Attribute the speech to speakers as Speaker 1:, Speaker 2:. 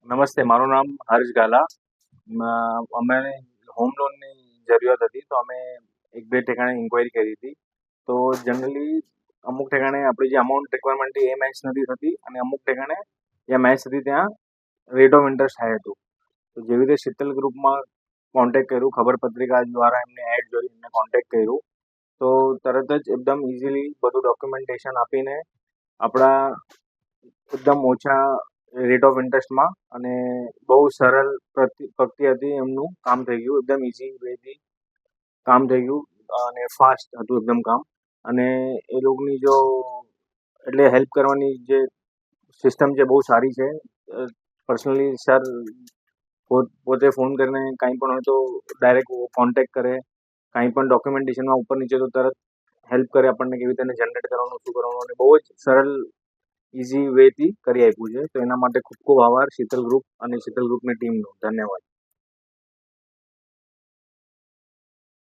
Speaker 1: નમસ્તે, મારું નામ હર્ષ ગાલા. અમે હોમ લોનની જરૂરિયાત હતી, તો અમે એક બે ઠેકાણે ઇન્ક્વાયરી કરી હતી. તો જનરલી અમુક ઠેકાણે આપણી જે અમાઉન્ટ રિક્વાયરમેન્ટ હતી એ મેચ નથી થતી, અને અમુક ઠેકાણે જ્યાં મેચ થતી ત્યાં રેટ ઓફ ઇન્ટરેસ્ટ હાઈ હતું. તો જેવી રીતે શીતલ ગ્રુપમાં કોન્ટેક્ટ કર્યું, ખબર પત્રિકા દ્વારા એમને એડ જોઈ એમને કોન્ટેક્ટ કર્યું, તો તરત જ એકદમ ઇઝીલી બધું ડોક્યુમેન્ટેશન આપીને આપણા એકદમ ઓછા રેટ ઓફ ઇન્ટરેસ્ટમાં અને બહુ સરળ પ્રક્રિયાથી એમનું કામ થઈ ગયું. એકદમ ઇઝી વેથી કામ થઈ ગયું અને ફાસ્ટ હતું એકદમ કામ. અને એ લોકોની જો એટલે હેલ્પ કરવાની જે સિસ્ટમ છે બહુ સારી છે. પર્સનલી સર પોતે ફોન કરીને કાંઈ પણ હોય તો ડાયરેક્ટ કોન્ટેક્ટ કરે, કાંઈ પણ ડોક્યુમેન્ટેશનમાં ઉપર નીચે તો તરત હેલ્પ કરે આપણને કેવી રીતે જનરેટ કરવાનું, શું કરવાનું, અને બહુ જ સરળ ઇઝી વેથી કરી આપ્યું છે. તો એના માટે ખૂબ ખૂબ આભાર શીતલ ગ્રુપ અને શીતલ ગ્રુપની ટીમનો. ધન્યવાદ.